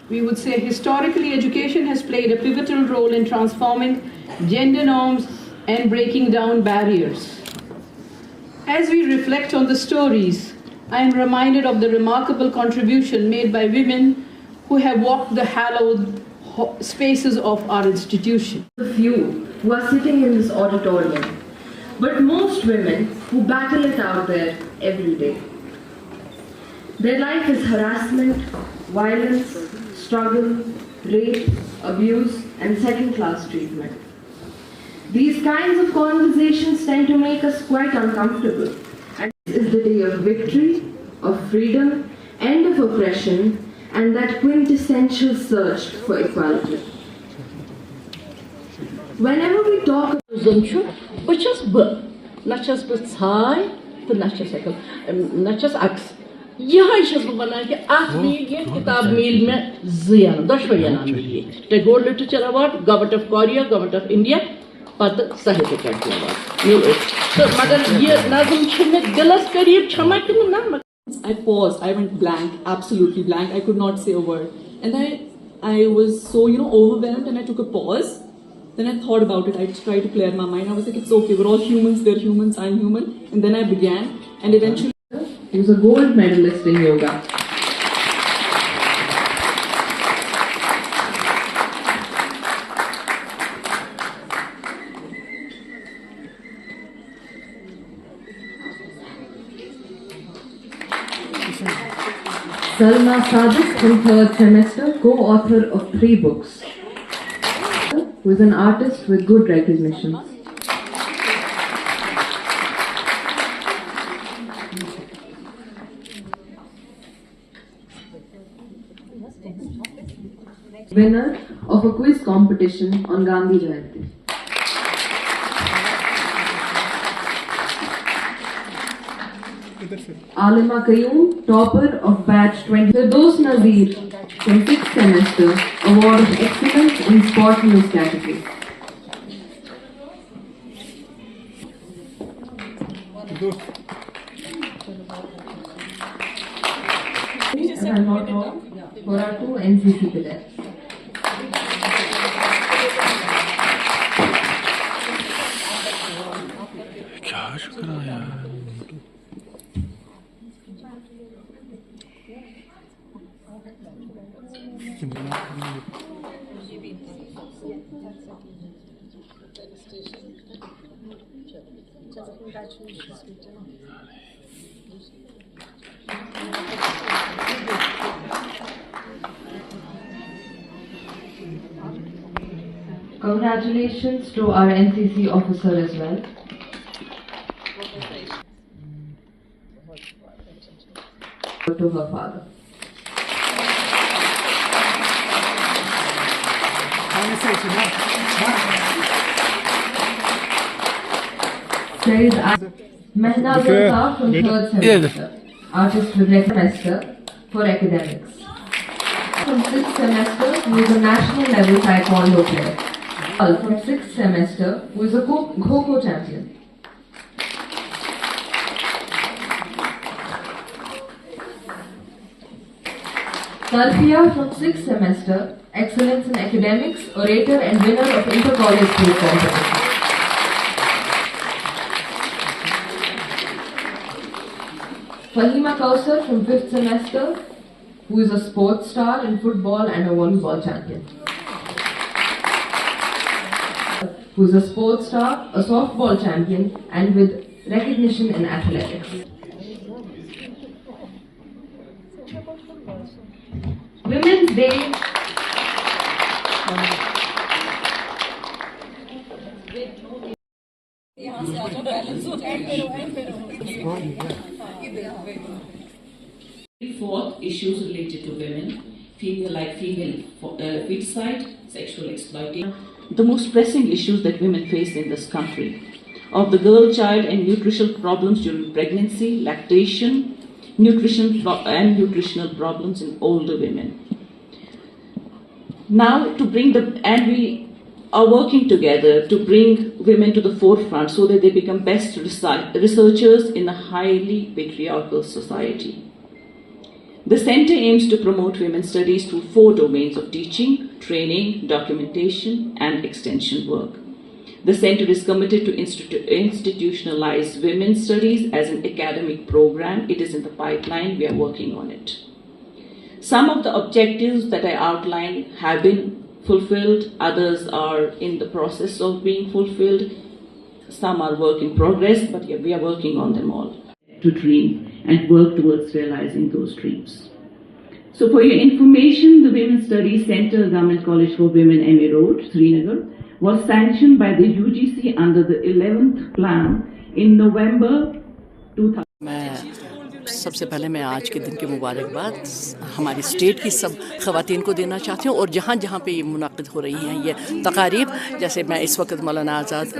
we would say historically education has played a pivotal role in transforming gender norms and breaking down barriers. As we reflect on the stories, I am reminded of the remarkable contribution made by women who have walked the hallowed spaces of our institution. The few who are sitting in this auditorium, but most women who battle it out there every day. Their life is harassment, violence, struggle, rape, abuse, and second-class treatment. These kinds of conversations tend to make us quite uncomfortable. And this is the day of victory, of freedom, end of oppression, and that quintessential search for equality. Whenever we talk about Tagore Literature Award, Government of Korea, Government of India, Pata Sahitya Academy Award. So, magar ye nazm chhne dilas kareeb chama kinu na. I paused. I went blank, absolutely blank. I could not say a word, and I was so overwhelmed, and I took a pause. Then I thought about it. I tried to clear my mind. I was like, it's okay. We're all humans. They're humans. I'm human. And then I began, and eventually, he was a gold medalist in yoga. Salma Sadiq from 3rd semester, co-author of 3 books, who is an artist with good recognition. Winner of a quiz competition on Gandhi Jayanti. Alima Qayyum, topper of batch 20. Firdaus Nazir from 6th semester, award of excellence in sport news category. If I'm not wrong, for our 2 NCC cadets. Congratulations to our NCC officer as well. To her father. Says Mehna Zulfa from 3rd semester, artist with semester for academics. From 6th semester, who is a national level taekwondo player. From 6th semester, who is a Kho-Kho champion. Talfiya from 6th semester, excellence in academics, orator and winner of inter-college quiz competition. Fahima Kausar from 5th semester, who is a sports star in football and a volleyball champion. Who is a sports star, a softball champion, and with recognition in athletics. Women's Day. Fourth, issues related to women, female feticide, sexual exploitation. The most pressing issues that women face in this country, of the girl child and nutritional problems during pregnancy, lactation, nutritional problems in older women. Now we are working together to bring women to the forefront so that they become best researchers in a highly patriarchal society. The Centre aims to promote women's studies through 4 domains of teaching, training, documentation, and extension work. The Centre is committed to institutionalize women's studies as an academic program. It is in the pipeline. We are working on it. Some of the objectives that I outlined have been fulfilled. Others are in the process of being fulfilled. Some are work in progress, but yeah, we are working on them all. To dream and work towards realizing those dreams. So for your information, the Women's Studies Center, Government College for Women, MA Road, Srinagar, was sanctioned by the UGC under the 11th plan in November 2000. सबसे पहले मैं आज के दिन की मुबारकबाद हमारी state की सब ख़वातीन को देना चाहती हूँ, और जहाँ जहाँ पे ये मुनाक़िद हो रही हैं ये तकारीब, जैसे मैं इस वक्त मौलाना आज़ाद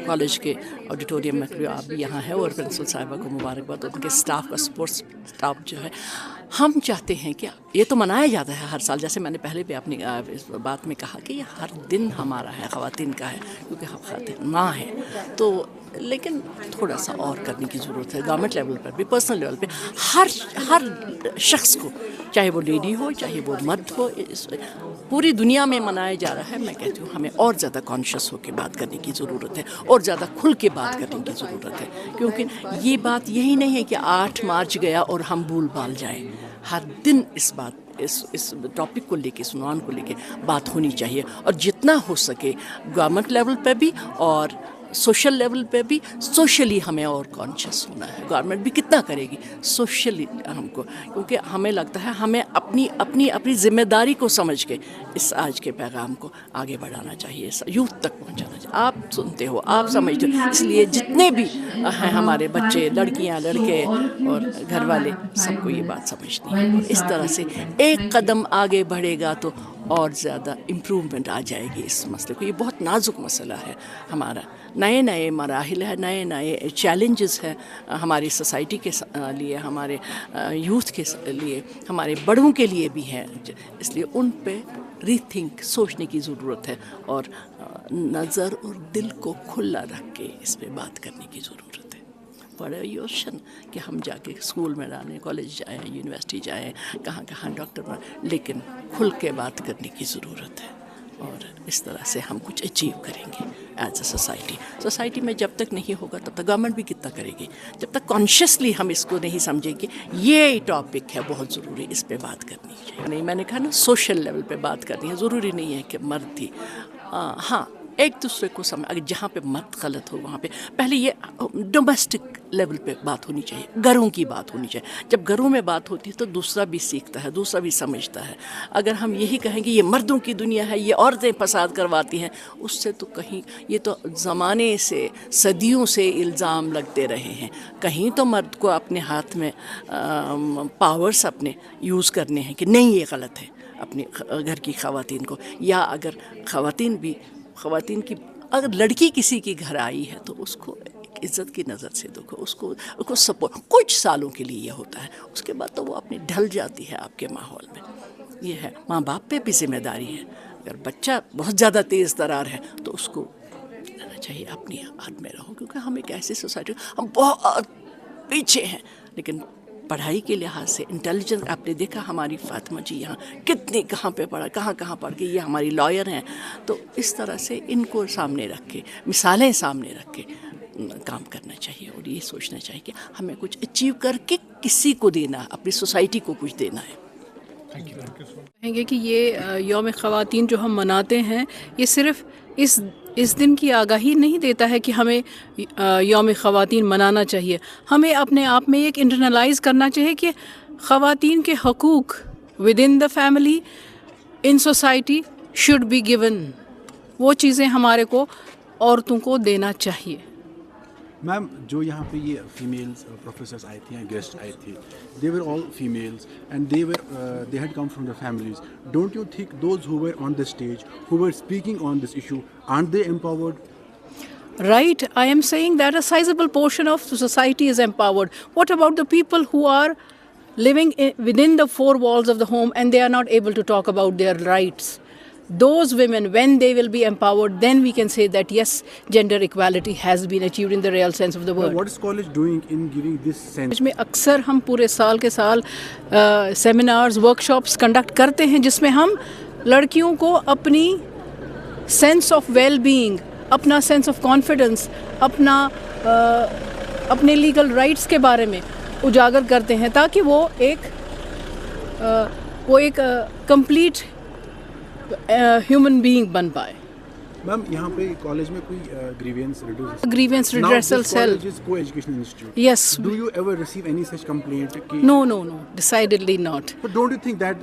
कॉलेज के ऑडिटोरियम में, आप भी यहाँ हैं, और प्रिंसिपल साहिबा को मुबारकबाद, उनके स्टाफ का सपोर्ट स्टाफ जो है। हम चाहते हैं कि ये तो मनाया जाता है हर साल, जैसे मैंने पहले भी अपनी इस बात में कहा कि ये हर दिन हमारा है, ख़वातीन का है, क्योंकि हम ख़वातीन माँ हैं, तो लेकिन थोड़ा सा और करने की ज़रूरत है गवर्नमेंट लेवल पर भी, पर्सनल लेवल पे, हर शख्स को, चाहे वो लेडी हो चाहे वो मर्द हो, पूरी दुनिया में मनाया जा रहा है। मैं कहती हूँ हमें और ज़्यादा कॉन्शियस होकर बात करने की ज़रूरत है, और ज़्यादा खुल के बात करने की ज़रूरत है, क्योंकि ये बात यही नहीं है कि 8 मार्च गया और हम भूल भाल जाएँ। हर दिन इस टॉपिक को लेके, इस उन्वान को लेके बात होनी चाहिए, और जितना हो सके गवर्नमेंट लेवल पे भी और सोशल लेवल पे भी, सोशली हमें और कॉन्शियस होना है। गवर्नमेंट भी कितना करेगी सोशली हमको, क्योंकि हमें लगता है हमें अपनी ज़िम्मेदारी को समझ के इस आज के पैगाम को आगे बढ़ाना चाहिए, यूथ तक पहुंचाना चाहिए। आप सुनते हो, आप समझते हो, इसलिए जितने भी हैं हमारे बच्चे, लड़कियां, लड़के और घर वाले, सबको ये बात समझनी है, और इस तरह से एक कदम आगे बढ़ेगा तो और ज़्यादा इम्प्रूवमेंट आ जाएगी इस मसले को। ये बहुत नाजुक मसला है हमारा, नए मराहिल है, नए चैलेंजेस है हमारी सोसाइटी के लिए, हमारे यूथ के लिए, हमारे बड़ों के लिए भी है, इसलिए उन पे रीथिंक, सोचने की ज़रूरत है, और नज़र और दिल को खुला रख के इस पे बात करने की ज़रूरत है। बड़ा योशन कि हम जाके स्कूल में डालें, कॉलेज जाएं, यूनिवर्सिटी जाएं, कहाँ डॉक्टर बन, लेकिन खुल के बात करने की ज़रूरत है, और इस तरह से हम कुछ अचीव करेंगे एज अ सोसाइटी में। जब तक नहीं होगा तब तक गवर्नमेंट भी कितना करेगी, जब तक कॉन्शियसली हम इसको नहीं समझेंगे ये टॉपिक है बहुत ज़रूरी, इस पे बात करनी चाहिए। नहीं, मैंने कहा ना सोशल लेवल पे बात करनी है, ज़रूरी नहीं है कि मर्द थी, हाँ एक दूसरे को समझ, अगर जहाँ पे मर्द गलत हो वहाँ पे पहले ये डोमेस्टिक लेवल पे बात होनी चाहिए, घरों की बात होनी चाहिए। जब घरों में बात होती है तो दूसरा भी सीखता है, दूसरा भी समझता है। अगर हम यही कहेंगे ये मर्दों की दुनिया है, ये औरतें फसाद करवाती हैं, उससे तो कहीं, ये तो ज़माने से, सदियों से इल्ज़ाम लगते रहे हैं। कहीं तो मर्द को अपने हाथ में पावर्स अपने यूज़ करने हैं कि नहीं ये गलत है अपने घर की ख़वातीन को, या अगर ख़वातीन की अगर लड़की किसी के घर आई है तो उसको इज़्ज़त की नज़र से देखो, उसको सपोर्ट, कुछ सालों के लिए ये होता है, उसके बाद तो वो अपनी ढल जाती है आपके माहौल में। ये है, माँ बाप पे भी जिम्मेदारी है। अगर बच्चा बहुत ज़्यादा तेज़ तरार है तो उसको रहना चाहिए अपनी हाथ में रहो, क्योंकि हम एक ऐसी सोसाइटी, हम बहुत पीछे हैं, लेकिन पढ़ाई के लिहाज से इंटेलिजेंस, आपने देखा हमारी फातिमा जी यहाँ कितनी, कहाँ पे पढ़ा, कहाँ पढ़ के ये हमारी लॉयर हैं। तो इस तरह से इनको सामने रख के, मिसालें सामने रख के काम करना चाहिए, और ये सोचना चाहिए कि हमें कुछ अचीव करके किसी को देना है, अपनी सोसाइटी को कुछ देना है। कहेंगे कि ये यौम ख़वातीन जो हम मनाते हैं, ये सिर्फ़ इस दिन की आगाही नहीं देता है कि हमें यौम ख़वातीन मनाना चाहिए। हमें अपने आप में एक इंटरनलाइज करना चाहिए कि ख़वातीन के हकूक़ within the family, in society should be given. वो चीज़ें हमारे को औरतों को देना चाहिए। मैम, जो यहाँ पे ये फीमेल्स प्रोफेसर्स आई थी, गेस्ट आई थी, they were all females and they had come from the families. Don't you think those who were on the stage, who were speaking on this issue, aren't they empowered? Right, I am saying that a sizable portion of the society is empowered. What about the people who are living within the four walls of the home and they are not able to talk about their rights? those women, when they will be empowered, then we can say that yes, gender equality has been achieved in the real sense of the word. What is college doing in giving this sense? میں اکثر ہم پورے سال کے سال seminars workshops conduct کرتے ہیں جس میں ہم لڑکیوں کو اپنی سینس آف ویل بینگ, اپنا سینس آف کانفیڈنس, اپنے لیگل رائٹس کے بارے میں اجاگر کرتے ہیں تاکہ وہ ایک کمپلیٹ ہیومن بینگ بن پائے. میم یہاں پہ کالج میں کوئی grievance redressal cell. co-education institute. Yes. Do you ever receive any such complaint? No, decidedly not. But don't you think that